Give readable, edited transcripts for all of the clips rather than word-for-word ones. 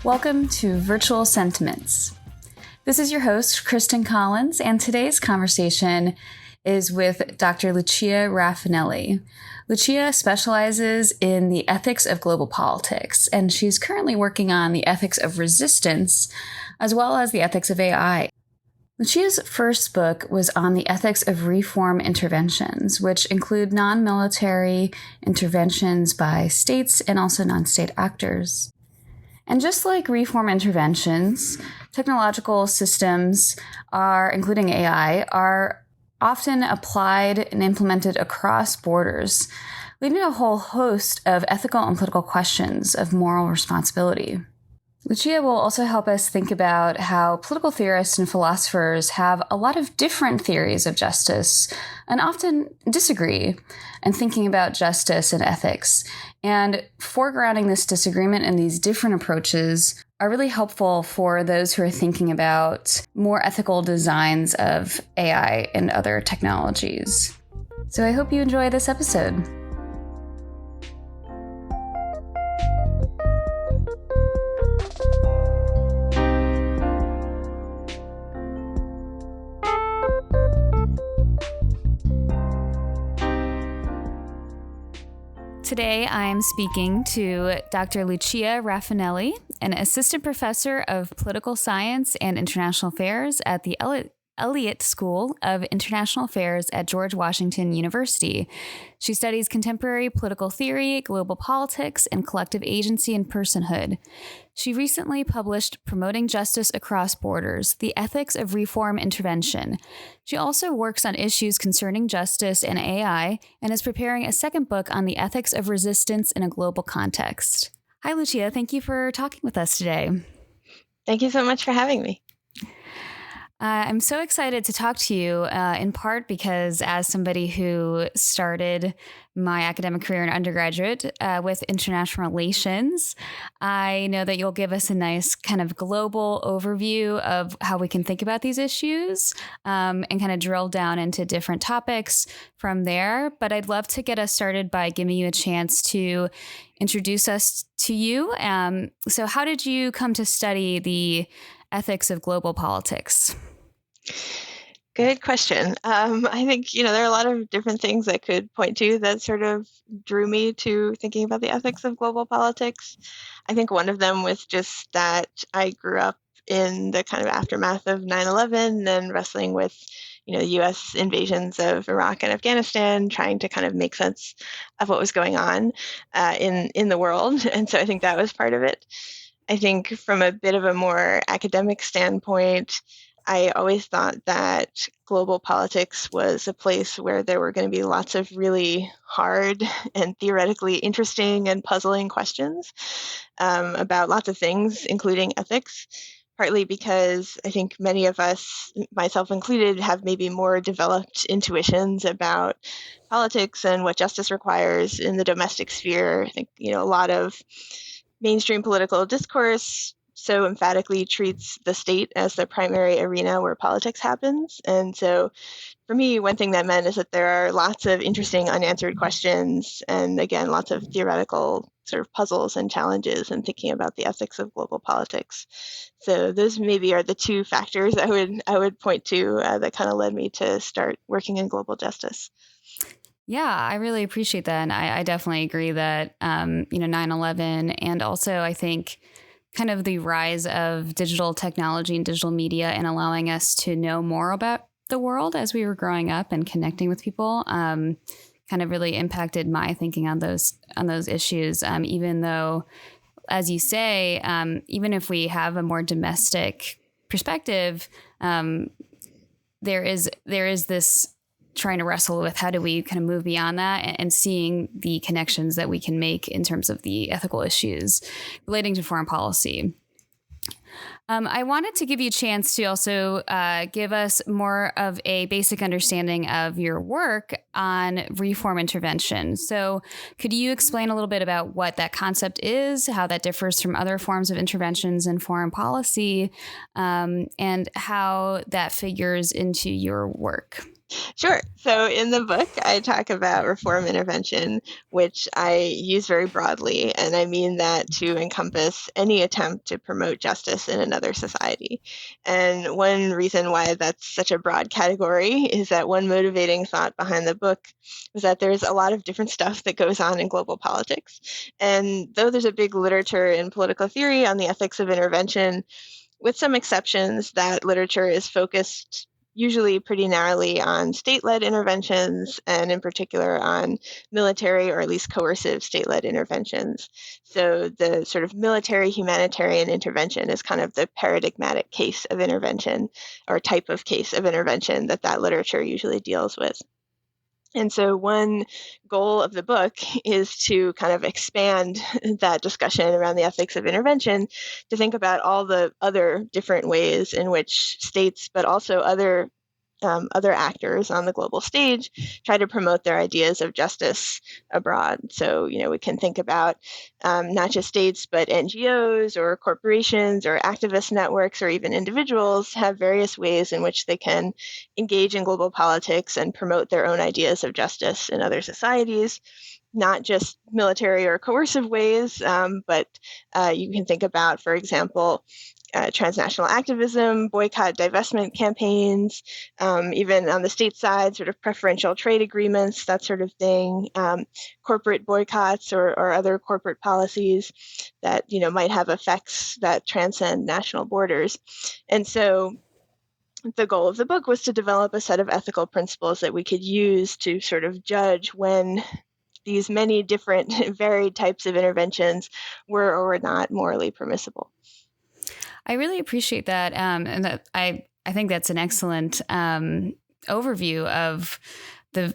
Welcome to Virtual Sentiments. This is your host, Kristen Collins, and today's conversation is with Dr. Lucia Rafanelli. Lucia specializes in the ethics of global politics, and she's currently working on the ethics of resistance, as well as the ethics of AI. Lucia's first book was on the ethics of reform interventions, which include non-military interventions by states and also non-state actors. And just like reform interventions, technological systems including AI, are often applied and implemented across borders, leading to a whole host of ethical and political questions of moral responsibility. Lucia will also help us think about how political theorists and philosophers have a lot of different theories of justice and often disagree in thinking about justice and ethics. And foregrounding this disagreement and these different approaches are really helpful for those who are thinking about more ethical designs of AI and other technologies. So I hope you enjoy this episode. Today, I am speaking to Dr. Lucia Rafanelli, an assistant professor of political science and international affairs at the Elliott School of International Affairs at George Washington University. She studies contemporary political theory, global politics, and collective agency and personhood. She recently published Promoting Justice Across Borders, The Ethics of Reform Intervention. She also works on issues concerning justice and AI and is preparing a second book on the ethics of resistance in a global context. Hi, Lucia. Thank you for talking with us today. Thank you so much for having me. I'm so excited to talk to you, in part because as somebody who started my academic career in undergraduate with international relations, I know that you'll give us a nice kind of global overview of how we can think about these issues and kind of drill down into different topics from there. But I'd love to get us started by giving you a chance to introduce us to you. So how did you come to study the ethics of global politics? Good question. I think, there are a lot of different things I could point to that sort of drew me to thinking about the ethics of global politics. I think one of them was just that I grew up in the kind of aftermath of 9/11 and wrestling with, U.S. invasions of Iraq and Afghanistan, trying to kind of make sense of what was going on in the world. And so I think that was part of it. I think from a bit of a more academic standpoint, I always thought that global politics was a place where there were going to be lots of really hard and theoretically interesting and puzzling questions about lots of things, including ethics, partly because I think many of us, myself included, have maybe more developed intuitions about politics and what justice requires in the domestic sphere. I think, a lot of mainstream political discourse so emphatically treats the state as the primary arena where politics happens. And so for me, one thing that meant is that there are lots of interesting unanswered questions and, again, lots of theoretical sort of puzzles and challenges in thinking about the ethics of global politics. So those maybe are the two factors I would point to that kind of led me to start working in global justice. Yeah, I really appreciate that. And I definitely agree that, 9/11 and also I think kind of the rise of digital technology and digital media and allowing us to know more about the world as we were growing up and connecting with people kind of really impacted my thinking on those issues, even though, as you say, even if we have a more domestic perspective, there is this trying to wrestle with how do we kind of move beyond that and seeing the connections that we can make in terms of the ethical issues relating to foreign policy. I wanted to give you a chance to also give us more of a basic understanding of your work on reform intervention. So could you explain a little bit about what that concept is, how that differs from other forms of interventions in foreign policy, and how that figures into your work? Sure. So in the book, I talk about reform intervention, which I use very broadly. And I mean that to encompass any attempt to promote justice in another society. And one reason why that's such a broad category is that one motivating thought behind the book is that there's a lot of different stuff that goes on in global politics. And though there's a big literature in political theory on the ethics of intervention, with some exceptions, that literature is focused usually pretty narrowly on state-led interventions, and in particular on military or at least coercive state-led interventions. So the sort of military humanitarian intervention is kind of the paradigmatic case of intervention, or type of case of intervention that literature usually deals with. And so one goal of the book is to kind of expand that discussion around the ethics of intervention to think about all the other different ways in which states, but also other actors on the global stage try to promote their ideas of justice abroad. So, we can think about not just states, but NGOs or corporations or activist networks or even individuals have various ways in which they can engage in global politics and promote their own ideas of justice in other societies. Not just military or coercive ways, but you can think about, for example, transnational activism, boycott, divestment campaigns, even on the state side, sort of preferential trade agreements, that sort of thing, corporate boycotts or other corporate policies that might have effects that transcend national borders. And so the goal of the book was to develop a set of ethical principles that we could use to sort of judge when these many different varied types of interventions were or were not morally permissible. I really appreciate that, and that I think that's an excellent overview of the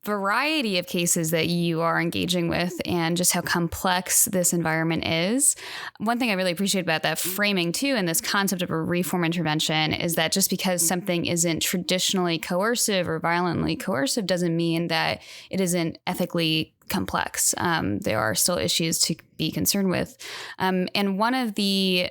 variety of cases that you are engaging with and just how complex this environment is. One thing I really appreciate about that framing too, and this concept of a reform intervention, is that just because something isn't traditionally coercive or violently coercive doesn't mean that it isn't ethically complex. There are still issues to be concerned with. And one of the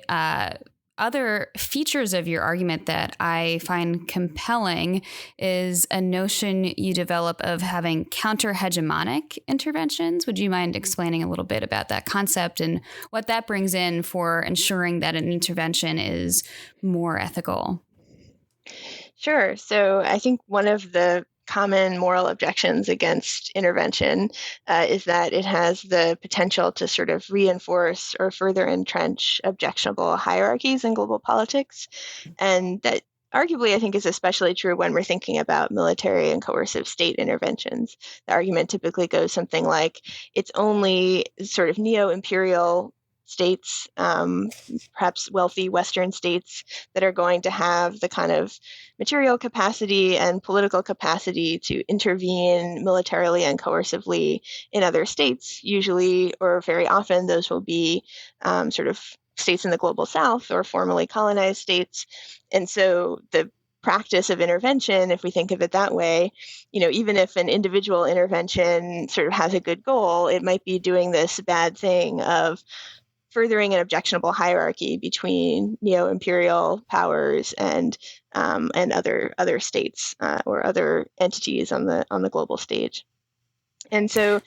other features of your argument that I find compelling is a notion you develop of having counter-hegemonic interventions. Would you mind explaining a little bit about that concept and what that brings in for ensuring that an intervention is more ethical? Sure. So I think one of the common moral objections against intervention is that it has the potential to sort of reinforce or further entrench objectionable hierarchies in global politics. And that arguably, I think, is especially true when we're thinking about military and coercive state interventions. The argument typically goes something like it's only sort of neo-imperial states, perhaps wealthy Western states, that are going to have the kind of material capacity and political capacity to intervene militarily and coercively in other states. Usually, or very often, those will be sort of states in the global south or formerly colonized states. And so the practice of intervention, if we think of it that way, even if an individual intervention sort of has a good goal, it might be doing this bad thing of furthering an objectionable hierarchy between neo-imperial powers and other states or other entities on the global stage. And so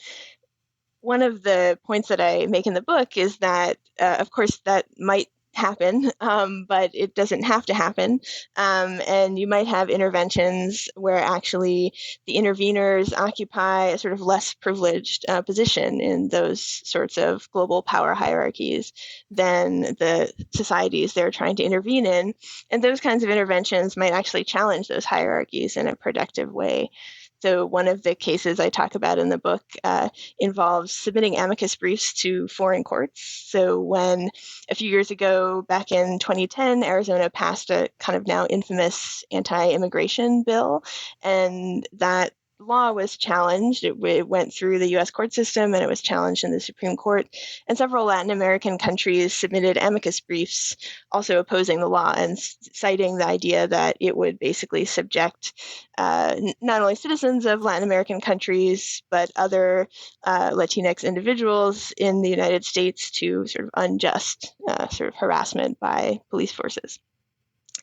one of the points that I make in the book is that, of course, that might happen, but it doesn't have to happen. And you might have interventions where actually the interveners occupy a sort of less privileged position in those sorts of global power hierarchies than the societies they're trying to intervene in. And those kinds of interventions might actually challenge those hierarchies in a productive way. So one of the cases I talk about in the book involves submitting amicus briefs to foreign courts. So when a few years ago, back in 2010, Arizona passed a kind of now infamous anti-immigration bill, and that law was challenged. It went through the U.S. court system, and it was challenged in the Supreme Court. And several Latin American countries submitted amicus briefs also opposing the law and citing the idea that it would basically subject not only citizens of Latin American countries, but other Latinx individuals in the United States to sort of unjust sort of harassment by police forces.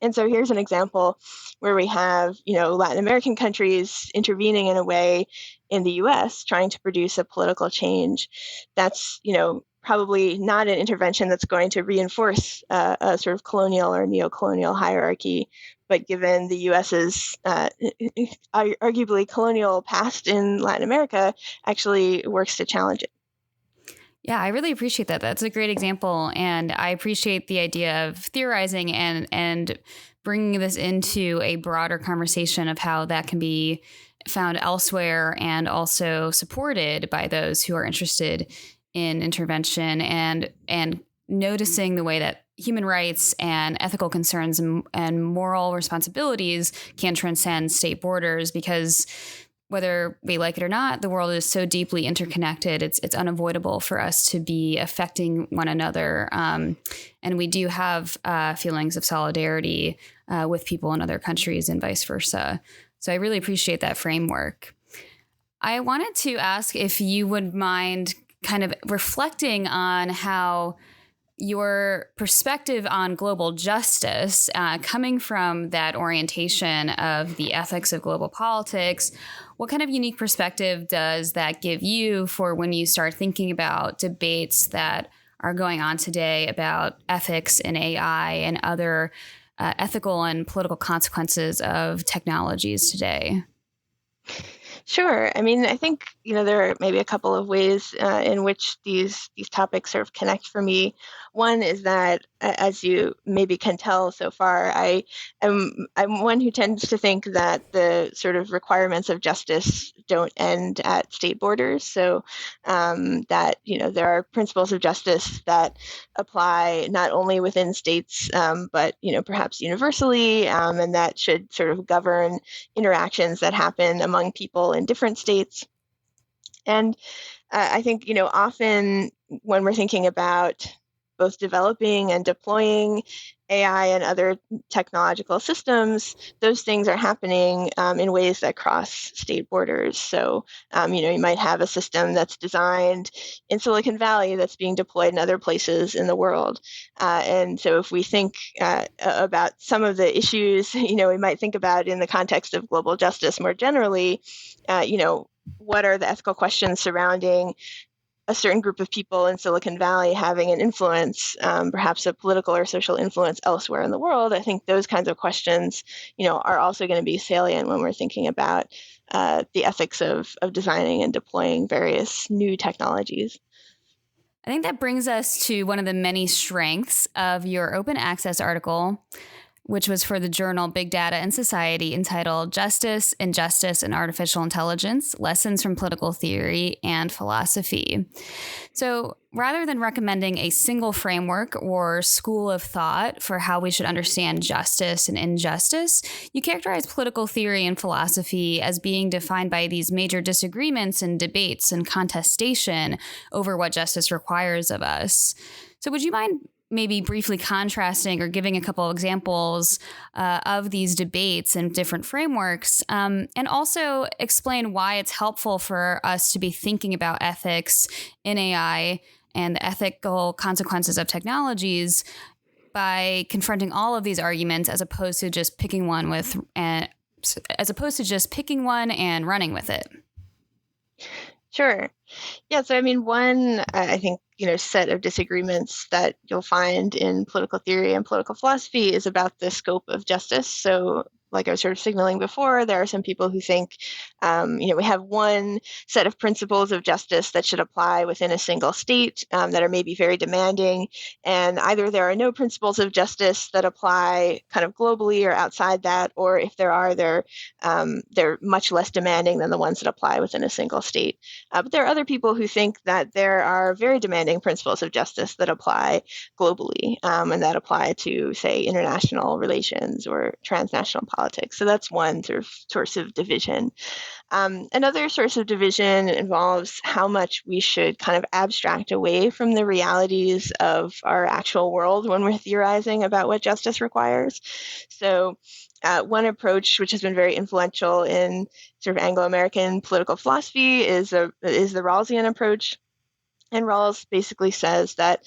And so here's an example where we have, Latin American countries intervening in a way in the US, trying to produce a political change that's, probably not an intervention that's going to reinforce a sort of colonial or neo-colonial hierarchy. But given the US's arguably colonial past in Latin America, actually works to challenge it. Yeah, I really appreciate that. That's a great example. And I appreciate the idea of theorizing and bringing this into a broader conversation of how that can be found elsewhere and also supported by those who are interested in intervention and noticing the way that human rights and ethical concerns and moral responsibilities can transcend state borders, because whether we like it or not, the world is so deeply interconnected. It's unavoidable for us to be affecting one another. And we do have feelings of solidarity with people in other countries and vice versa. So I really appreciate that framework. I wanted to ask if you would mind kind of reflecting on how your perspective on global justice, coming from that orientation of the ethics of global politics, what kind of unique perspective does that give you for when you start thinking about debates that are going on today about ethics in AI and other ethical and political consequences of technologies today? Sure. I mean, I think, there are maybe a couple of ways in which these topics sort of connect for me. One is that, as you maybe can tell so far, I'm one who tends to think that the sort of requirements of justice don't end at state borders. So that, there are principles of justice that apply not only within states, but, perhaps universally, and that should sort of govern interactions that happen among people in different states. And I think, often when we're thinking about both developing and deploying AI and other technological systems, those things are happening in ways that cross state borders. So, you might have a system that's designed in Silicon Valley that's being deployed in other places in the world. And so if we think about some of the issues, we might think about in the context of global justice more generally, what are the ethical questions surrounding a certain group of people in Silicon Valley having an influence, perhaps a political or social influence elsewhere in the world? I think those kinds of questions, are also going to be salient when we're thinking about the ethics of designing and deploying various new technologies. I think that brings us to one of the many strengths of your open access article, which was for the journal Big Data and Society, entitled Justice, Injustice, and Artificial Intelligence, Lessons from Political Theory and Philosophy. So rather than recommending a single framework or school of thought for how we should understand justice and injustice, you characterize political theory and philosophy as being defined by these major disagreements and debates and contestation over what justice requires of us. So would you mind maybe briefly contrasting or giving a couple of examples of these debates and different frameworks, and also explain why it's helpful for us to be thinking about ethics in AI and the ethical consequences of technologies by confronting all of these arguments as opposed to just picking one and running with it? Sure. Yeah, so I mean, one, I think, set of disagreements that you'll find in political theory and political philosophy is about the scope of justice. So like I was sort of signaling before, there are some people who think, we have one set of principles of justice that should apply within a single state that are maybe very demanding. And either there are no principles of justice that apply kind of globally or outside that, or if there are, they're much less demanding than the ones that apply within a single state. But there are other people who think that there are very demanding principles of justice that apply globally and that apply to, say, international relations or transnational politics. So that's one sort of source of division. Another source of division involves how much we should kind of abstract away from the realities of our actual world when we're theorizing about what justice requires. So one approach which has been very influential in sort of Anglo-American political philosophy is the Rawlsian approach. And Rawls basically says that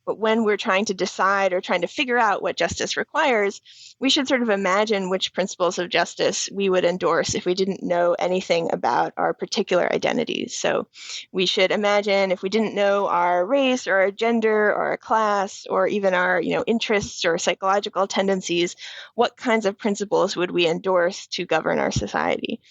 when we're trying to decide or trying to figure out what justice requires, we should sort of imagine which principles of justice we would endorse if we didn't know anything about our particular identities. So we should imagine if we didn't know our race or our gender or our class or even our interests or psychological tendencies, what kinds of principles would we endorse to govern our society?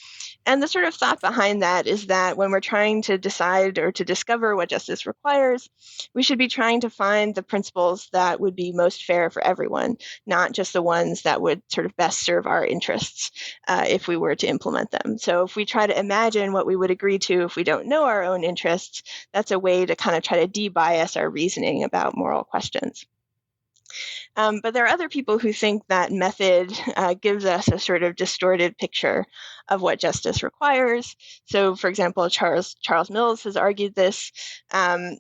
And the sort of thought behind that is that when we're trying to decide or to discover what justice requires, we should be trying to find the principles that would be most fair for everyone, not just the ones that would sort of best serve our interests if we were to implement them. So if we try to imagine what we would agree to if we don't know our own interests, that's a way to kind of try to de-bias our reasoning about moral questions. But there are other people who think that method gives us a sort of distorted picture of what justice requires. So, for example, Charles Mills has argued this.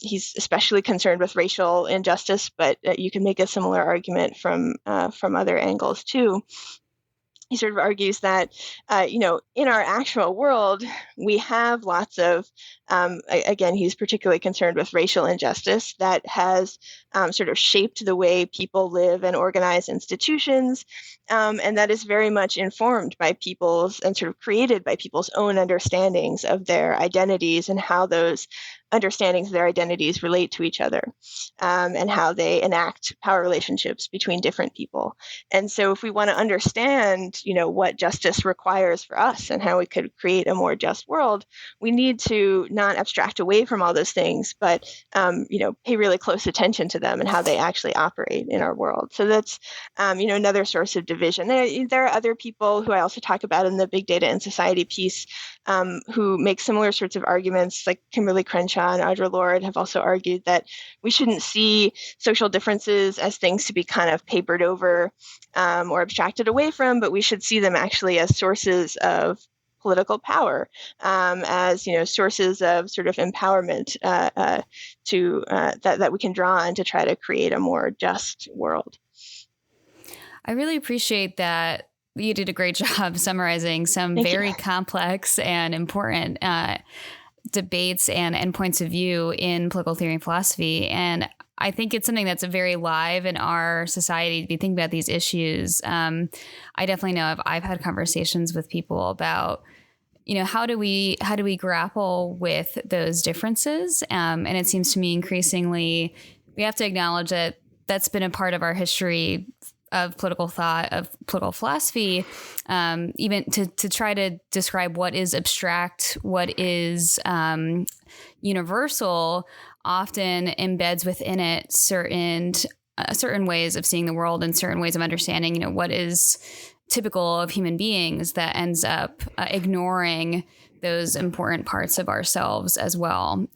He's especially concerned with racial injustice, but you can make a similar argument from other angles too. He sort of argues that, in our actual world, we have lots of, again, he's particularly concerned with racial injustice that has sort of shaped the way people live and organize institutions, and that is very much informed by people's and sort of created by people's own understandings of their identities and how those understandings of their identities relate to each other, and how they enact power relationships between different people. And so if we want to understand, what justice requires for us and how we could create a more just world, we need to not abstract away from all those things, but, pay really close attention to them and how they actually operate in our world. So that's, another source of division. There are other people who I also talk about in the Big Data and Society piece who make similar sorts of arguments, like Kimberly Crenshaw and Audre Lorde have also argued that we shouldn't see social differences as things to be kind of papered over or abstracted away from, but we should see them actually as sources of political power, as sources of sort of empowerment that we can draw on to try to create a more just world. I really appreciate that. You did a great job summarizing some very complex and important debates and points of view in political theory and philosophy. And I think it's something that's very live in our society to be thinking about these issues. I definitely know I've had conversations with people about, how do we grapple with those differences? And it seems to me increasingly we have to acknowledge that that's been a part of our history of political thought, of political philosophy, even to try to describe what is abstract, what is universal, often embeds within it certain ways of seeing the world and certain ways of understanding, what is typical of human beings that ends up ignoring those important parts of ourselves as well.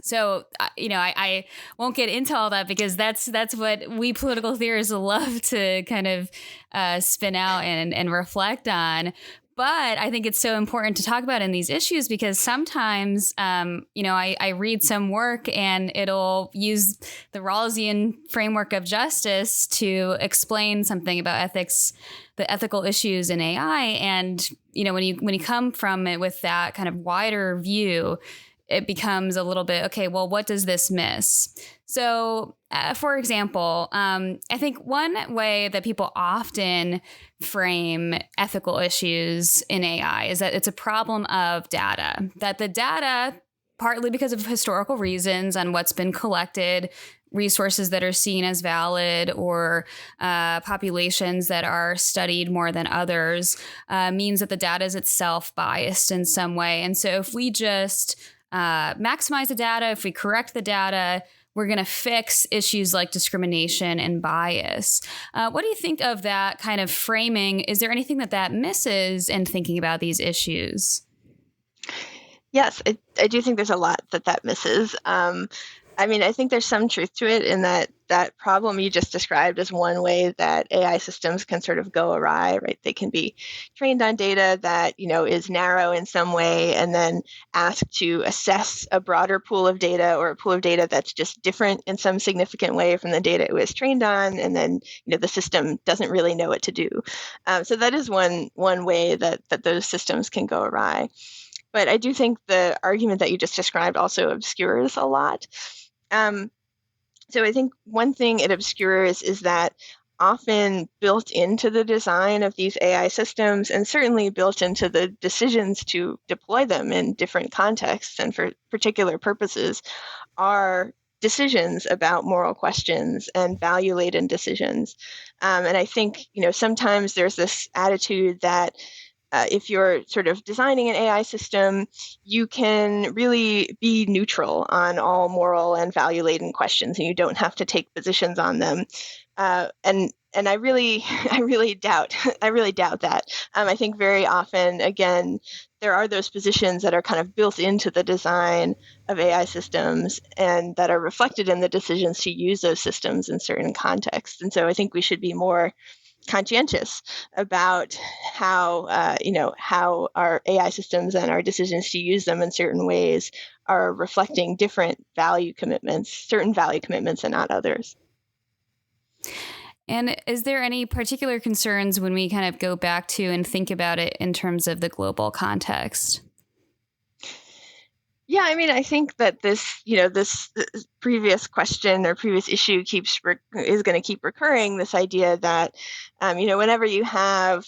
So, I won't get into all that because that's what we political theorists love to kind of spin out and reflect on. But I think it's so important to talk about in these issues because sometimes, I read some work and it'll use the Rawlsian framework of justice to explain something about ethics, the ethical issues in AI. And, when you come from it with that kind of wider view, it becomes a little bit, okay, well, what does this miss? So, for example, I think one way that people often frame ethical issues in AI is that it's a problem of data, that the data, partly because of historical reasons on what's been collected, resources that are seen as valid or populations that are studied more than others, means that the data is itself biased in some way. And so if we just maximize the data, if we correct the data, we're going to fix issues like discrimination and bias. What do you think of that kind of framing? Is there anything that misses in thinking about these issues? Yes, I do think there's a lot that misses. I think there's some truth to it in that problem you just described is one way that AI systems can sort of go awry, right? They can be trained on data that, is narrow in some way and then asked to assess a broader pool of data or a pool of data that's just different in some significant way from the data it was trained on. And then, the system doesn't really know what to do. So that is one way that those systems can go awry. But I do think the argument that you just described also obscures a lot. So I think one thing it obscures is that often built into the design of these AI systems, and certainly built into the decisions to deploy them in different contexts and for particular purposes, are decisions about moral questions and value-laden decisions. And I think, sometimes there's this attitude that if you're sort of designing an AI system, you can really be neutral on all moral and value-laden questions, and you don't have to take positions on them. And I really, I really doubt that. I think very often, again, there are those positions that are kind of built into the design of AI systems and that are reflected in the decisions to use those systems in certain contexts. And so I think we should be more conscientious about how our AI systems and our decisions to use them in certain ways are reflecting different value commitments, certain value commitments and not others. And is there any particular concerns when we kind of go back to and think about it in terms of the global context? Yeah, I mean, I think that this previous question or previous issue is going to keep recurring. This idea that, whenever you have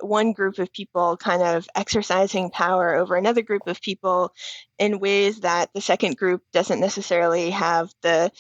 one group of people kind of exercising power over another group of people in ways that the second group doesn't necessarily have the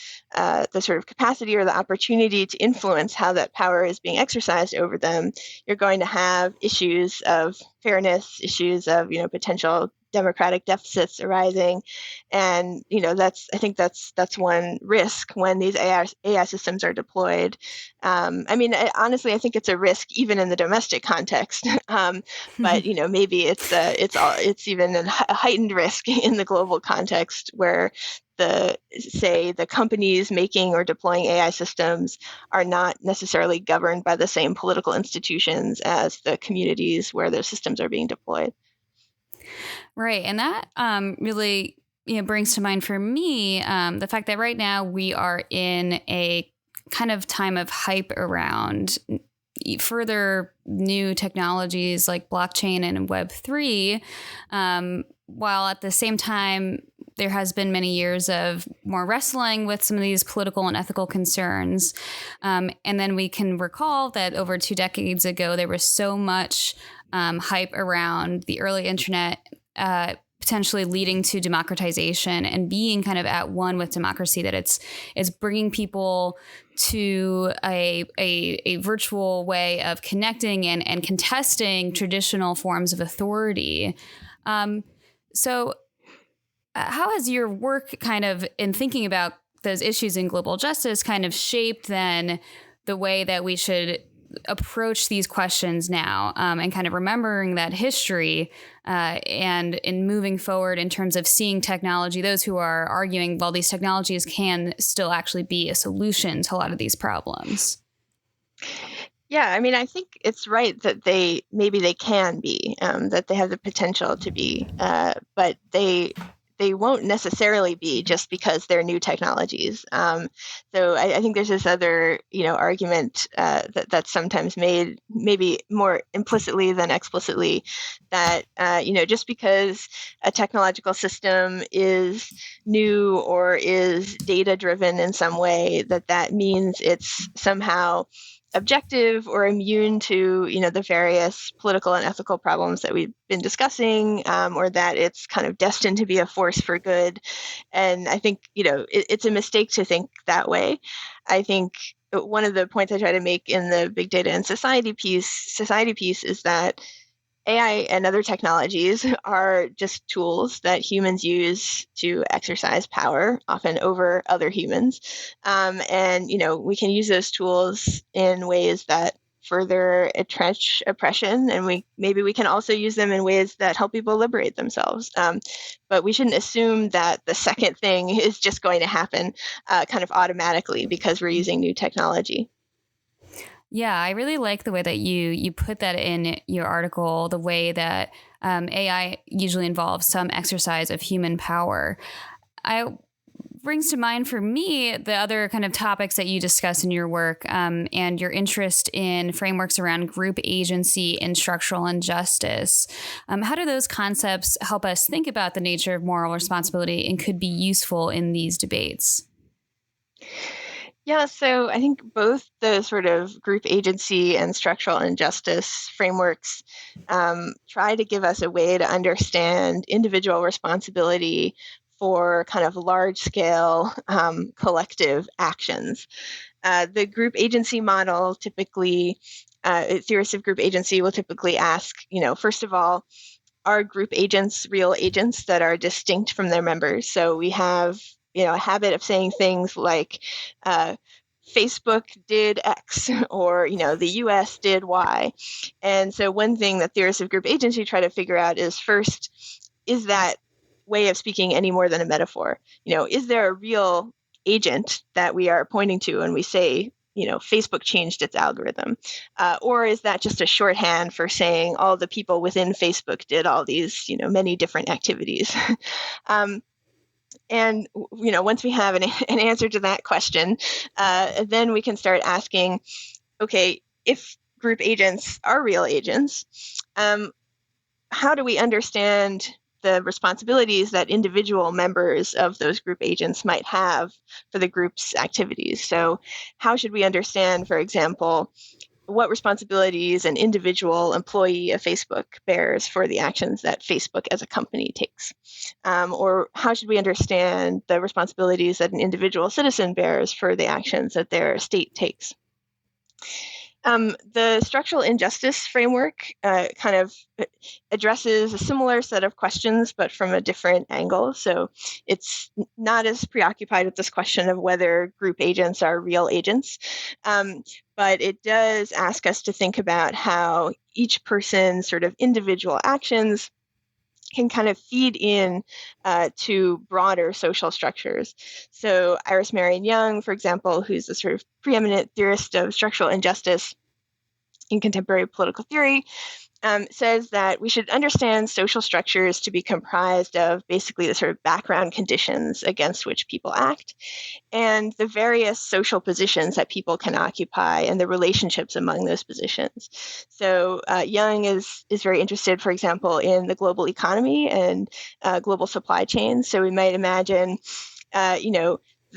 sort of capacity or the opportunity to influence how that power is being exercised over them, you're going to have issues of fairness, issues of potential democratic deficits arising, and I think that's one risk when these AI systems are deployed. Honestly, I think it's a risk even in the domestic context, but maybe it's even a heightened risk in the global context where the companies making or deploying AI systems are not necessarily governed by the same political institutions as the communities where those systems are being deployed. Right. And that really brings to mind for me the fact that right now we are in a kind of time of hype around further new technologies like blockchain and Web3, while at the same time there has been many years of more wrestling with some of these political and ethical concerns. And then we can recall that over 2 decades ago, there was so much hype around the early internet potentially leading to democratization and being kind of at one with democracy, that it's bringing people to a virtual way of connecting and contesting traditional forms of authority. So how has your work kind of in thinking about those issues in global justice kind of shaped then the way that we should approach these questions now, and kind of remembering that history and in moving forward in terms of seeing technology, those who are arguing, well, these technologies can still actually be a solution to a lot of these problems? Yeah, I mean, I think it's right that maybe they can be, that they have the potential to be, but they won't necessarily be just because they're new technologies. So I think there's this other, argument that's sometimes made, maybe more implicitly than explicitly, that just because a technological system is new or is data driven in some way, that means it's somehow objective or immune to the various political and ethical problems that we've been discussing, or that it's kind of destined to be a force for good. And I think it's a mistake to think that way. I think one of the points I try to make in the big data and society piece is that AI and other technologies are just tools that humans use to exercise power, often over other humans. And we can use those tools in ways that further entrench oppression, and maybe we can also use them in ways that help people liberate themselves. But we shouldn't assume that the second thing is just going to happen kind of automatically because we're using new technology. Yeah, I really like the way that you put that in your article, the way that AI usually involves some exercise of human power. I brings to mind for me the other kind of topics that you discuss in your work, and your interest in frameworks around group agency and structural injustice. How do those concepts help us think about the nature of moral responsibility and could be useful in these debates? Yeah, so I think both the sort of group agency and structural injustice frameworks try to give us a way to understand individual responsibility for kind of large-scale collective actions. The group agency model typically, theorists of group agency will typically ask, first of all, are group agents real agents that are distinct from their members? So we have, a habit of saying things like, Facebook did X, or, the US did Y. And so one thing that theorists of group agency try to figure out is first, is that way of speaking any more than a metaphor? Is there a real agent that we are pointing to when we say, Facebook changed its algorithm? Or is that just a shorthand for saying all the people within Facebook did all these, many different activities? And once we have an answer to that question, then we can start asking, okay, if group agents are real agents, how do we understand the responsibilities that individual members of those group agents might have for the group's activities? So how should we understand, for example, what responsibilities an individual employee of Facebook bears for the actions that Facebook as a company takes? Or how should we understand the responsibilities that an individual citizen bears for the actions that their state takes? The structural injustice framework kind of addresses a similar set of questions, but from a different angle. So it's not as preoccupied with this question of whether group agents are real agents, but it does ask us to think about how each person's sort of individual actions can kind of feed in to broader social structures. So Iris Marion Young, for example, who's a sort of preeminent theorist of structural injustice in contemporary political theory, says that we should understand social structures to be comprised of basically the sort of background conditions against which people act, and the various social positions that people can occupy and the relationships among those positions. So Young is very interested, for example, in the global economy and global supply chains. So we might imagine,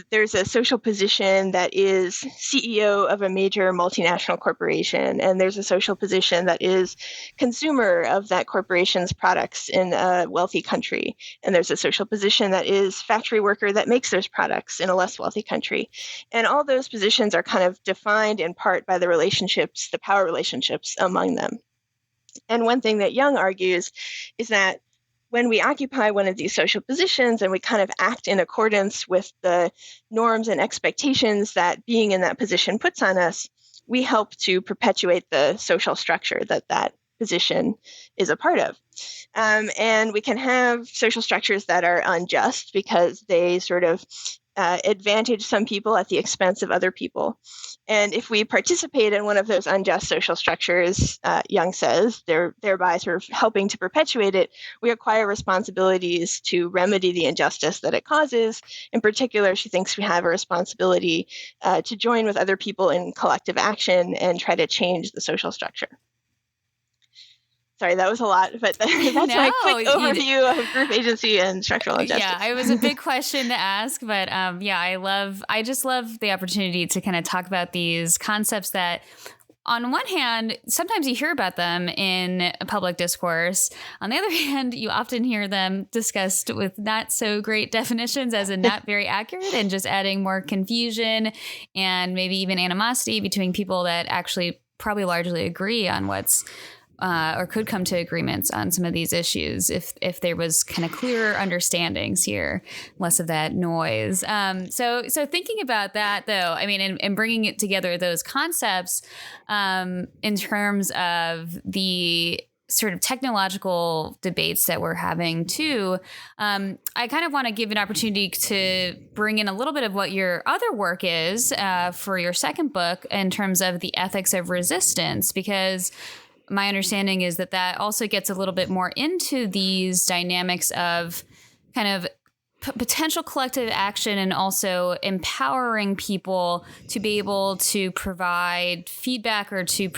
there's a social position that is CEO of a major multinational corporation, and there's a social position that is consumer of that corporation's products in a wealthy country, and there's a social position that is factory worker that makes those products in a less wealthy country. And all those positions are kind of defined in part by the relationships, the power relationships among them. And one thing that Young argues is that when we occupy one of these social positions and we kind of act in accordance with the norms and expectations that being in that position puts on us, we help to perpetuate the social structure that position is a part of. And we can have social structures that are unjust because they sort of advantage some people at the expense of other people. And if we participate in one of those unjust social structures, Young says, thereby sort of helping to perpetuate it, we acquire responsibilities to remedy the injustice that it causes. In particular, she thinks we have a responsibility to join with other people in collective action and try to change the social structure. Sorry, that was a lot, but that's my quick overview of group agency and structural injustice. Yeah, it was a big question to ask, but I just love the opportunity to kind of talk about these concepts that, on one hand, sometimes you hear about them in public discourse. On the other hand, you often hear them discussed with not so great definitions, as in not very accurate, and just adding more confusion and maybe even animosity between people that actually probably largely agree on what's or could come to agreements on some of these issues if there was kind of clearer understandings here, less of that noise. So thinking about that, though, I mean, and bringing it together, those concepts in terms of the sort of technological debates that we're having too, I kind of want to give an opportunity to bring in a little bit of what your other work is for your second book in terms of the ethics of resistance, because my understanding is that also gets a little bit more into these dynamics of kind of potential collective action and also empowering people to be able to provide feedback or to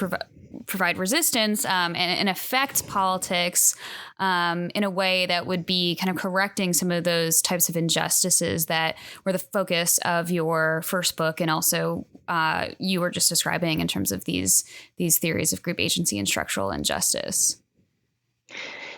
provide resistance and affect politics in a way that would be kind of correcting some of those types of injustices that were the focus of your first book, and also you were just describing in terms of these theories of group agency and structural injustice.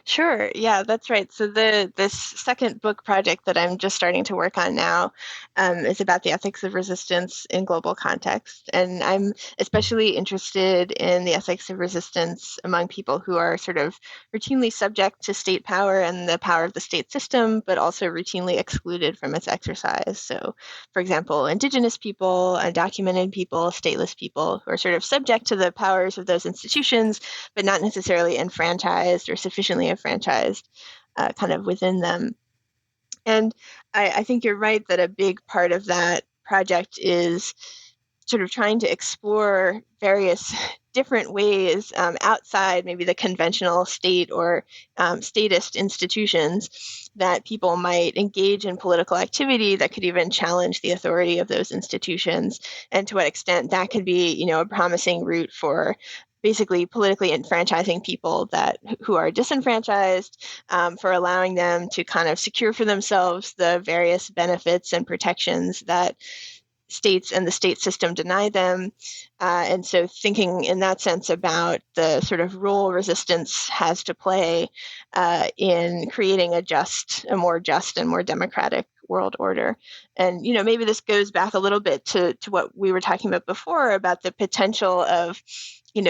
Sure. Yeah, that's right. So this second book project that I'm just starting to work on now is about the ethics of resistance in global context. And I'm especially interested in the ethics of resistance among people who are sort of routinely subject to state power and the power of the state system, but also routinely excluded from its exercise. So, for example, Indigenous people, undocumented people, stateless people who are sort of subject to the powers of those institutions, but not necessarily enfranchised or sufficiently enfranchised kind of within them. And I think you're right that a big part of that project is sort of trying to explore various different ways outside maybe the conventional state or statist institutions that people might engage in political activity that could even challenge the authority of those institutions, and to what extent that could be, a promising route for basically politically enfranchising people who are disenfranchised, for allowing them to kind of secure for themselves the various benefits and protections that states and the state system deny them. And so thinking in that sense about the sort of role resistance has to play in creating a more just and more democratic world order. And, maybe this goes back a little bit to what we were talking about before about the potential of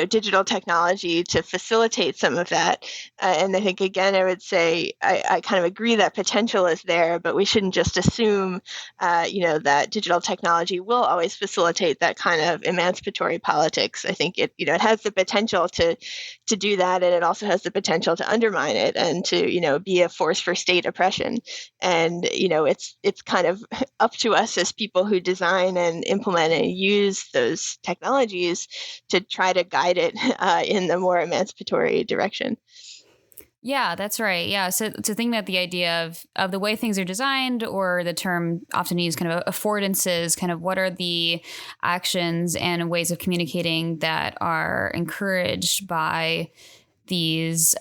digital technology to facilitate some of that. And I think, again, I would say I kind of agree that potential is there, but we shouldn't just assume, that digital technology will always facilitate that kind of emancipatory politics. I think it has the potential to do that, and it also has the potential to undermine it and to, be a force for state oppression. And, it's kind of up to us as people who design and implement and use those technologies to try to guide it in the more emancipatory direction. Yeah, that's right. Yeah. So to think that the idea of the way things are designed, or the term often used kind of affordances, kind of what are the actions and ways of communicating that are encouraged by these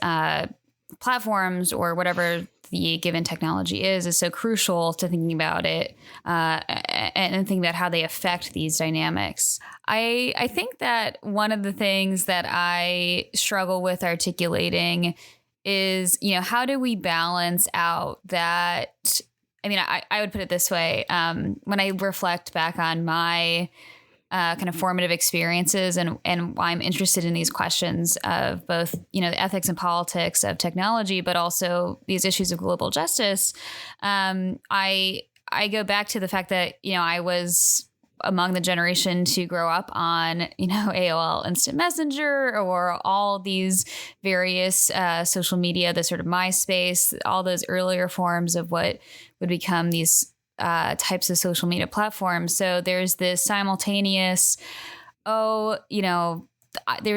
platforms or whatever the given technology is so crucial to thinking about it and thinking about how they affect these dynamics. I think that one of the things that I struggle with articulating is, how do we balance out that? I mean, I would put it this way. When I reflect back on my kind of formative experiences and why I'm interested in these questions of both, the ethics and politics of technology, but also these issues of global justice, I go back to the fact that, I was among the generation to grow up on, AOL Instant Messenger or all these various social media, the sort of MySpace, all those earlier forms of what would become these types of social media platforms. So there's this simultaneous, there's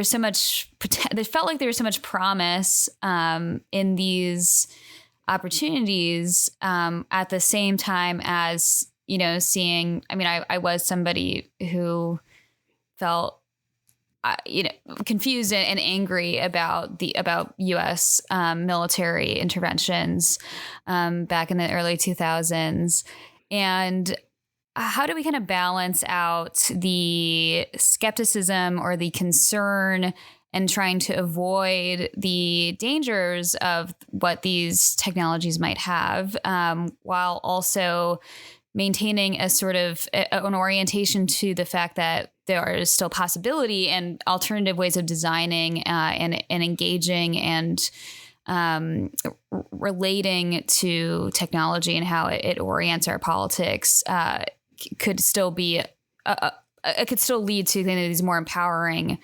so much, it felt like there was so much promise in these opportunities at the same time as, seeing, I was somebody who felt, confused and angry about U.S. Military interventions back in the early 2000s. And how do we kind of balance out the skepticism or the concern and trying to avoid the dangers of what these technologies might have, while also maintaining a sort of an orientation to the fact that there is still possibility and alternative ways of designing and engaging and relating to technology and how it orients our politics could still be it could still lead to these more empowering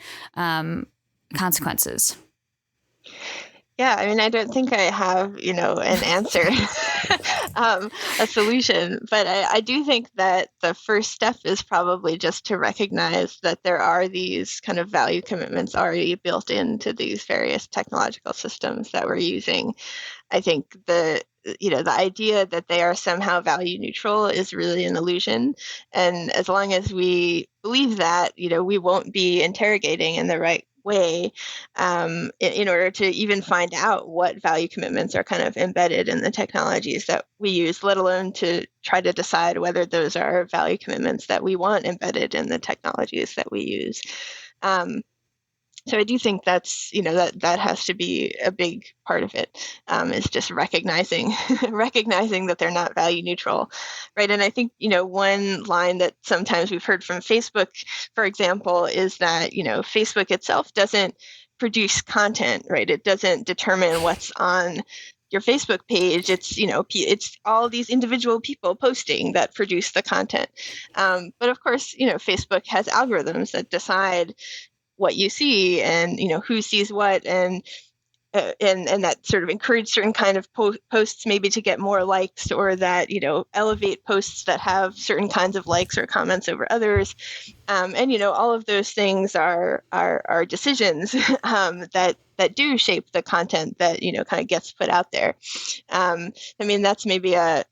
consequences. Yeah, I don't think I have, an answer a solution. But I do think that the first step is probably just to recognize that there are these kind of value commitments already built into these various technological systems that we're using. I think the idea that they are somehow value neutral is really an illusion. And as long as we believe that, we won't be interrogating in the right way in order to even find out what value commitments are kind of embedded in the technologies that we use, let alone to try to decide whether those are value commitments that we want embedded in the technologies that we use. So I do think that's, that has to be a big part of it, is just recognizing that they're not value neutral, right? And I think, one line that sometimes we've heard from Facebook, for example, is that, Facebook itself doesn't produce content, right? It doesn't determine what's on your Facebook page. It's, it's all these individual people posting that produce the content. But of course, Facebook has algorithms that decide what you see and who sees what, and that sort of encourage certain kind of posts maybe to get more likes, or that elevate posts that have certain kinds of likes or comments over others, and all of those things are decisions that do shape the content that kind of gets put out there. I mean, that's maybe a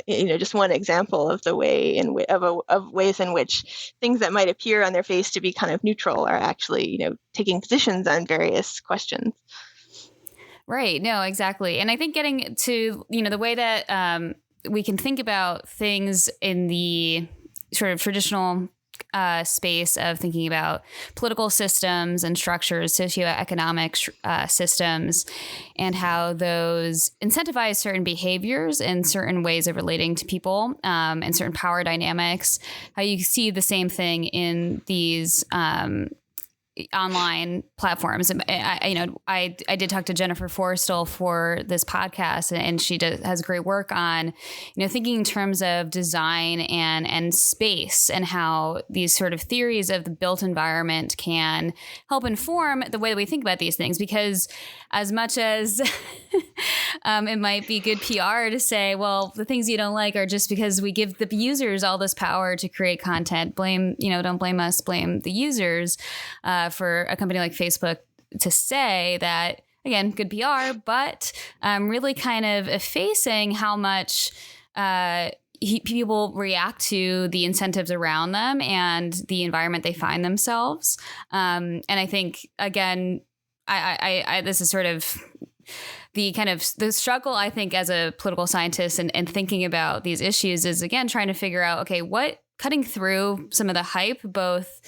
just one example of the way of ways in which things that might appear on their face to be kind of neutral are actually taking positions on various questions. Right. No, exactly. And I think getting to, the way that we can think about things in the sort of traditional space of thinking about political systems and structures, socioeconomic systems, and how those incentivize certain behaviors and certain ways of relating to people, and certain power dynamics. How you see the same thing in these online platforms. I did talk to Jennifer Forrestal for this podcast, and she has great work on, thinking in terms of design and space, and how these sort of theories of the built environment can help inform the way that we think about these things. Because as much as it might be good PR to say, well, the things you don't like are just because we give the users all this power to create content. Don't blame us, blame the users. For a company like Facebook to say that, again, good PR, but really kind of effacing how much people react to the incentives around them and the environment they find themselves. And I think, again, I this is sort of the struggle, I think, as a political scientist and thinking about these issues is, again, trying to figure out, okay, cutting through some of the hype, both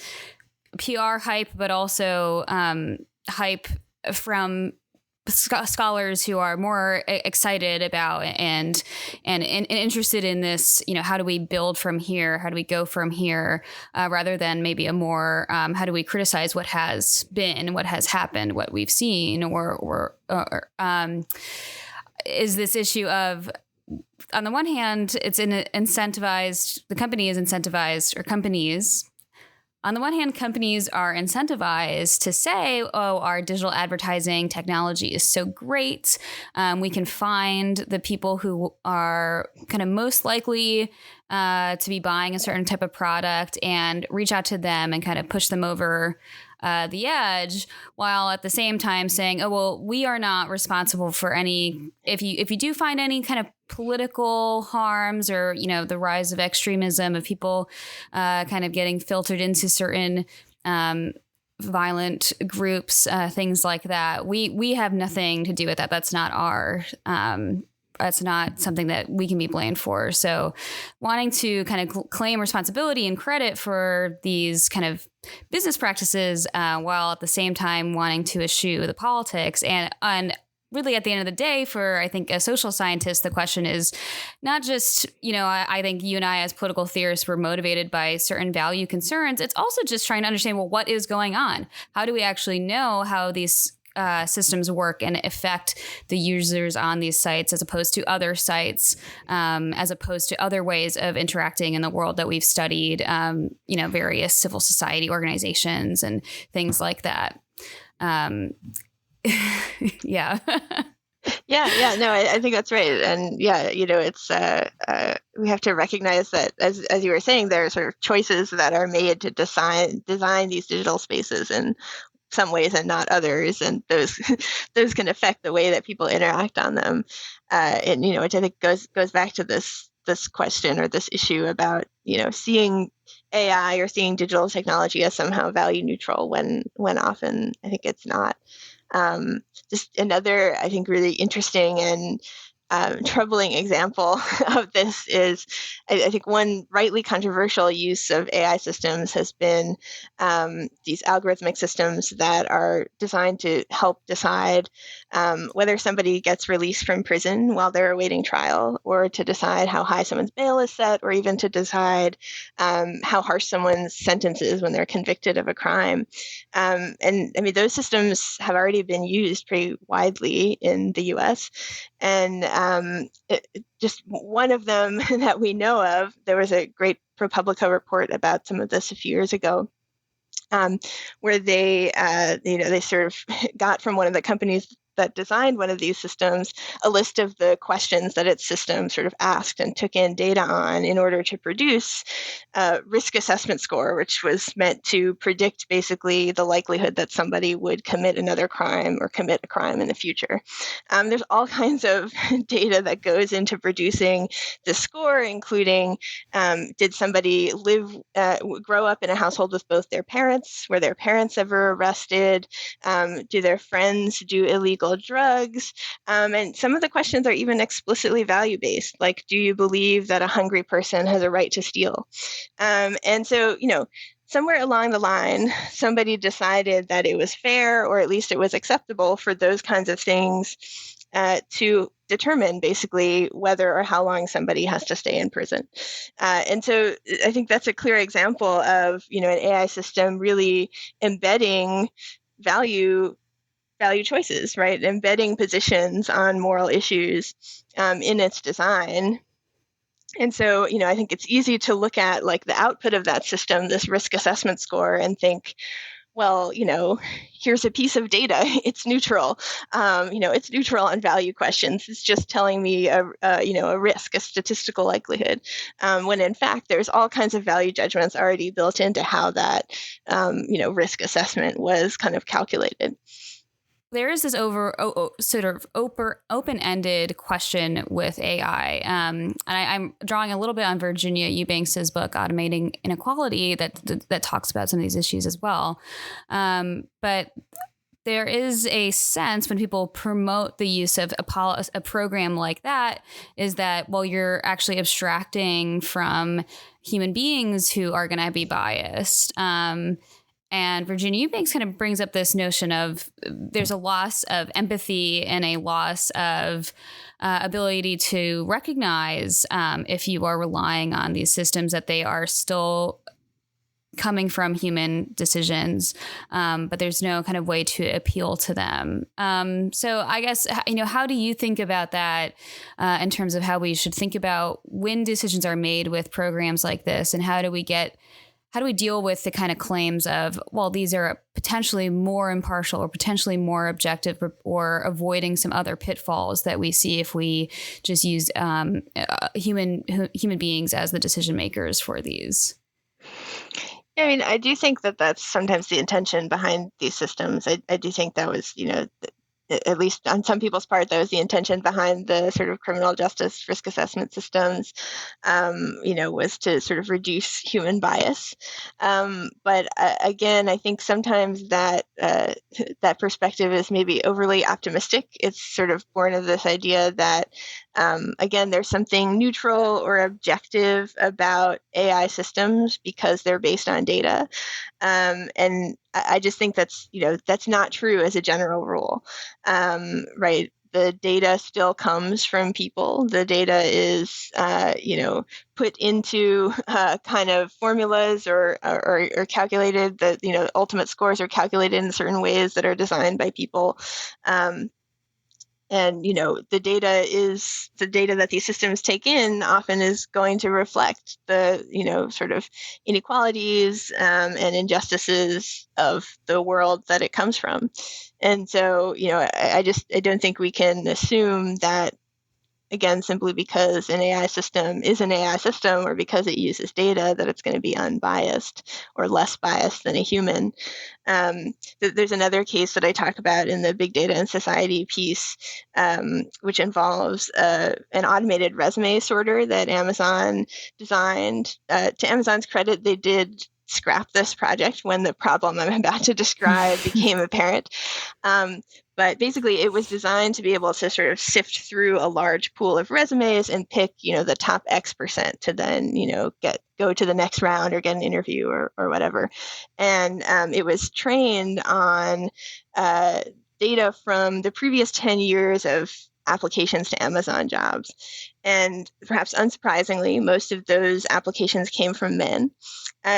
PR hype, but also hype from scholars who are more excited about and interested in this, how do we build from here? How do we go from here? Rather than maybe a more, how do we criticize what has been, what has happened, what we've seen, or is this issue of, on the one hand, it's incentivized, the company is incentivized, or companies, on the one hand, companies are incentivized to say, oh, our digital advertising technology is so great. We can find the people who are kind of most likely to be buying a certain type of product and reach out to them and kind of push them over the edge, while at the same time saying, oh, well, we are not responsible for any, if you do find any kind of political harms or, the rise of extremism of people kind of getting filtered into certain violent groups, things like that. We have nothing to do with that. That's not that's not something that we can be blamed for. So wanting to kind of claim responsibility and credit for these kind of business practices, while at the same time wanting to eschew the politics. And really, at the end of the day, for, I think, a social scientist, the question is not just, I think you and I as political theorists were motivated by certain value concerns. It's also just trying to understand, well, what is going on? How do we actually know how these systems work and affect the users on these sites, as opposed to other sites, as opposed to other ways of interacting in the world that we've studied, various civil society organizations and things like that. Yeah. Yeah, no, I think that's right. And yeah, it's we have to recognize that, as you were saying, there are sort of choices that are made to design these digital spaces in some ways and not others, and those those can affect the way that people interact on them. And which I think goes back to this question or this issue about seeing AI or seeing digital technology as somehow value neutral when often I think it's not. Just another, I think, really interesting and troubling example of this is, I think, one rightly controversial use of AI systems has been these algorithmic systems that are designed to help decide whether somebody gets released from prison while they're awaiting trial, or to decide how high someone's bail is set, or even to decide how harsh someone's sentence is when they're convicted of a crime. And I mean, those systems have already been used pretty widely in the US. And just one of them that we know of, there was a great ProPublica report about some of this a few years ago, where they sort of got from one of the companies that designed one of these systems a list of the questions that its system sort of asked and took in data on in order to produce a risk assessment score, which was meant to predict basically the likelihood that somebody would commit another crime or commit a crime in the future. There's all kinds of data that goes into producing this score, including did somebody grow up in a household with both their parents? Were their parents ever arrested? Do their friends do illegal drugs? And some of the questions are even explicitly value-based, like, do you believe that a hungry person has a right to steal? And so, somewhere along the line, somebody decided that it was fair, or at least it was acceptable for those kinds of things to determine basically whether or how long somebody has to stay in prison. And so I think that's a clear example of, an AI system really embedding value choices, right? Embedding positions on moral issues in its design. And so, I think it's easy to look at like the output of that system, this risk assessment score, and think, well, here's a piece of data. It's neutral. It's neutral on value questions. It's just telling me a risk, a statistical likelihood. When in fact, there's all kinds of value judgments already built into how that, risk assessment was kind of calculated. There is this sort of open-ended question with AI, and I'm drawing a little bit on Virginia Eubanks's book "Automating Inequality" that talks about some of these issues as well. But there is a sense when people promote the use of a program like that, is that, well, you're actually abstracting from human beings who are going to be biased. And Virginia Eubanks kind of brings up this notion of there's a loss of empathy and a loss of ability to recognize if you are relying on these systems, that they are still coming from human decisions, but there's no kind of way to appeal to them. So I guess, how do you think about that in terms of how we should think about when decisions are made with programs like this, and how do we deal with the kind of claims of, well, these are potentially more impartial or potentially more objective, or avoiding some other pitfalls that we see if we just use human beings as the decision makers for these? I mean, I do think that that's sometimes the intention behind these systems. I do think that was, at least on some people's part, that was the intention behind the sort of criminal justice risk assessment systems, was to sort of reduce human bias. But again, I think sometimes that that perspective is maybe overly optimistic. It's sort of born of this idea that, again, there's something neutral or objective about AI systems because they're based on data. And I just think that's not true as a general rule, right? The data still comes from people. The data is, put into kind of formulas or calculated. The ultimate scores are calculated in certain ways that are designed by people. And, the data that these systems take in often is going to reflect the, sort of inequalities and injustices of the world that it comes from. And so, I don't think we can assume that, again, simply because an AI system is an AI system or because it uses data, that it's going to be unbiased or less biased than a human. There's another case that I talk about in the Big Data and Society piece, which involves an automated resume sorter that Amazon designed. To Amazon's credit, they did scrap this project when the problem I'm about to describe became apparent. But basically, it was designed to be able to sort of sift through a large pool of resumes and pick, the top X% to then, go to the next round or get an interview or whatever. And it was trained on data from the previous 10 years of applications to Amazon jobs. And perhaps unsurprisingly, most of those applications came from men.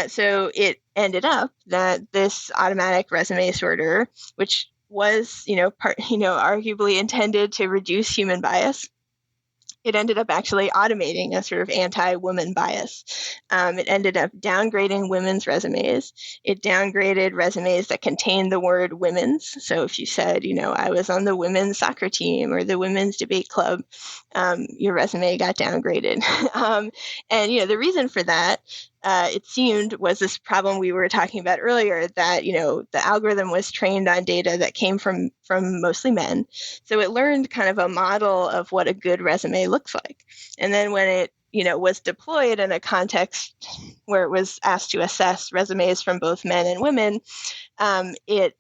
So it ended up that this automatic resume sorter, which was, arguably intended to reduce human bias, it ended up actually automating a sort of anti-woman bias. It ended up downgrading women's resumes. It downgraded resumes that contained the word women's. So if you said, I was on the women's soccer team or the women's debate club, your resume got downgraded. And, the reason for that, it seemed, was this problem we were talking about earlier, that, the algorithm was trained on data that came from mostly men. So it learned kind of a model of what a good resume looks like. And then when it, was deployed in a context where it was asked to assess resumes from both men and women, it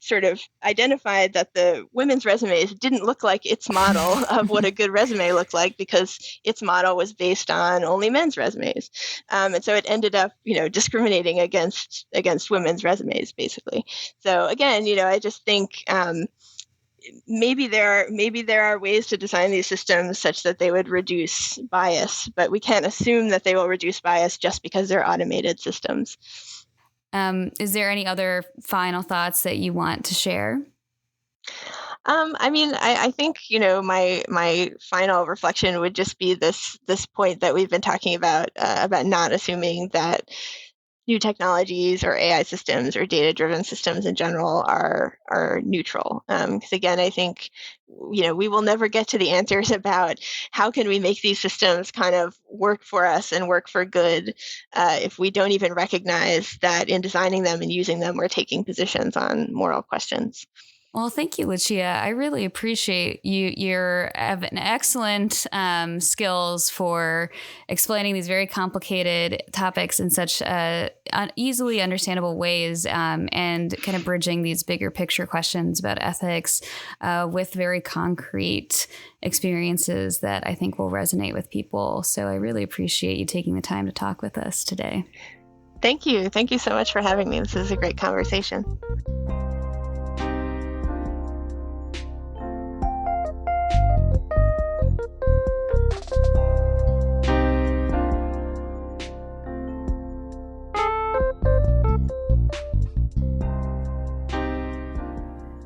sort of identified that the women's resumes didn't look like its model of what a good resume looked like, because its model was based on only men's resumes. And so it ended up, discriminating against women's resumes, basically. So again, I just think maybe there are ways to design these systems such that they would reduce bias, but we can't assume that they will reduce bias just because they're automated systems. Is there any other final thoughts that you want to share? I think, my final reflection would just be this point that we've been talking about not assuming that new technologies or AI systems or data-driven systems in general are neutral. Because again, I think, we will never get to the answers about how can we make these systems kind of work for us and work for good if we don't even recognize that in designing them and using them, we're taking positions on moral questions. Well, thank you, Lucia. I really appreciate you. You have an excellent skills for explaining these very complicated topics in such easily understandable ways, and kind of bridging these bigger picture questions about ethics with very concrete experiences that I think will resonate with people. So I really appreciate you taking the time to talk with us today. Thank you. Thank you so much for having me. This is a great conversation.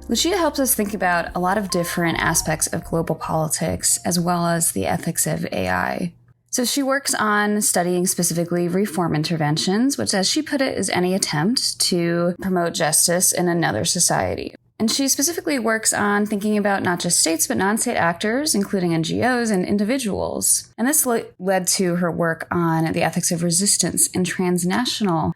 Lucia helps us think about a lot of different aspects of global politics, as well as the ethics of AI. So she works on studying specifically reform interventions, which, as she put it, is any attempt to promote justice in another society. And she specifically works on thinking about not just states, but non-state actors, including NGOs and individuals. And this led to her work on the ethics of resistance and transnational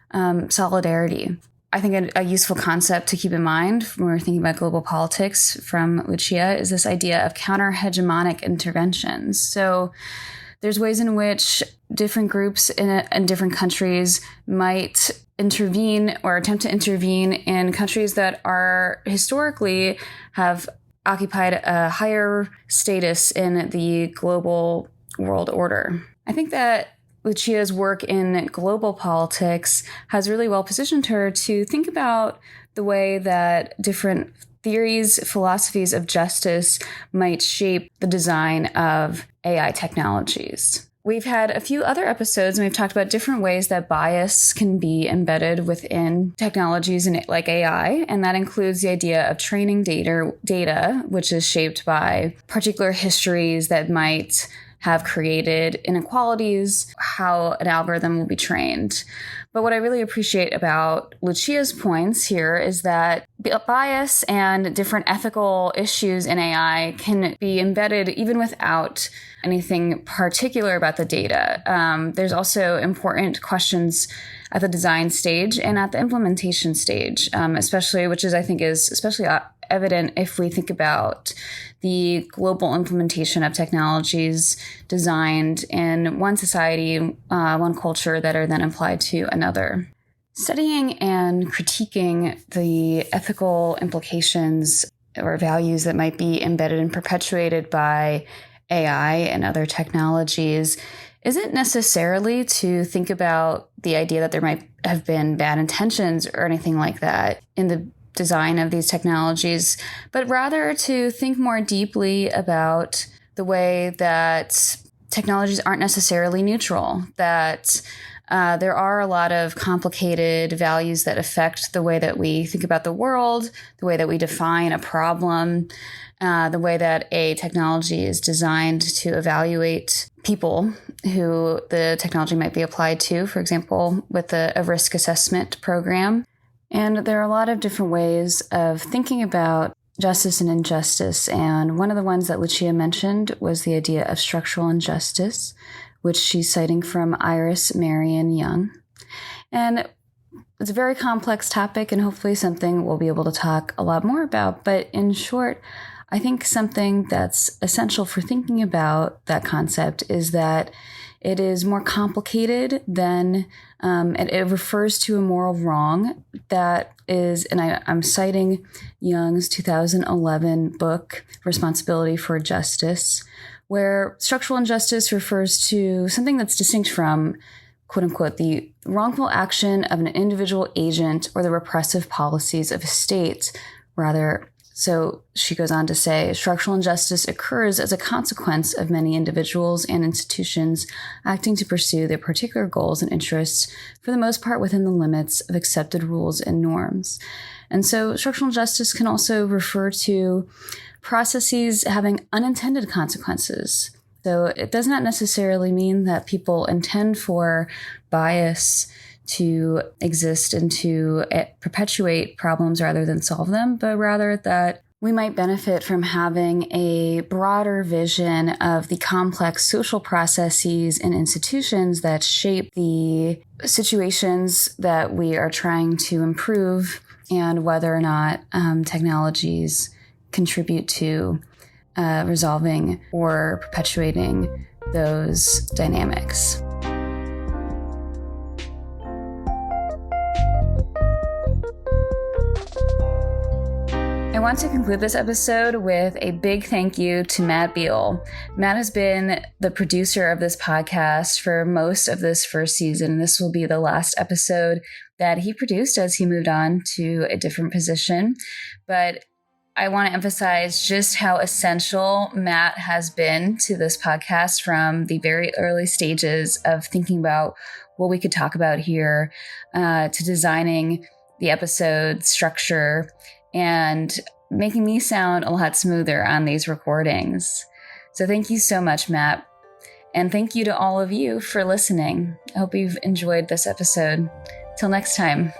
solidarity. I think a useful concept to keep in mind when we're thinking about global politics from Lucia is this idea of counter-hegemonic interventions. So there's ways in which different groups in different countries might intervene or attempt to intervene in countries that are historically have occupied a higher status in the global world order. I think that Lucia's work in global politics has really well positioned her to think about the way that different theories, philosophies of justice might shape the design of AI technologies. We've had a few other episodes and we've talked about different ways that bias can be embedded within technologies like AI. And that includes the idea of training data, which is shaped by particular histories that might have created inequalities, how an algorithm will be trained. But what I really appreciate about Lucia's points here is that bias and different ethical issues in AI can be embedded even without anything particular about the data. There's also important questions at the design stage and at the implementation stage, especially, which is, I think, is especially evident if we think about the global implementation of technologies designed in one society, one culture that are then applied to another. Studying and critiquing the ethical implications or values that might be embedded and perpetuated by AI and other technologies isn't necessarily to think about the idea that there might have been bad intentions or anything like that in the design of these technologies, but rather to think more deeply about the way that technologies aren't necessarily neutral, that there are a lot of complicated values that affect the way that we think about the world, the way that we define a problem, the way that a technology is designed to evaluate people who the technology might be applied to, for example, with a risk assessment program. And there are a lot of different ways of thinking about justice and injustice. And one of the ones that Lucia mentioned was the idea of structural injustice, which she's citing from Iris Marion Young. And it's a very complex topic and hopefully something we'll be able to talk a lot more about. But in short, I think something that's essential for thinking about that concept is that it is more complicated than, it refers to a moral wrong that is, and I'm citing Young's 2011 book, Responsibility for Justice, where structural injustice refers to something that's distinct from, quote unquote, the wrongful action of an individual agent or the repressive policies of a state, rather. So she goes on to say, structural injustice occurs as a consequence of many individuals and institutions acting to pursue their particular goals and interests, for the most part within the limits of accepted rules and norms. And so structural injustice can also refer to processes having unintended consequences. So it does not necessarily mean that people intend for bias to exist and to perpetuate problems rather than solve them, but rather that we might benefit from having a broader vision of the complex social processes and institutions that shape the situations that we are trying to improve and whether or not technologies contribute to resolving or perpetuating those dynamics. I want to conclude this episode with a big thank you to Matt Beal. Matt has been the producer of this podcast for most of this first season. This will be the last episode that he produced as he moved on to a different position. But I want to emphasize just how essential Matt has been to this podcast from the very early stages of thinking about what we could talk about here, to designing the episode structure and making me sound a lot smoother on these recordings. So thank you so much, Matt. And thank you to all of you for listening. I hope you've enjoyed this episode. Till next time.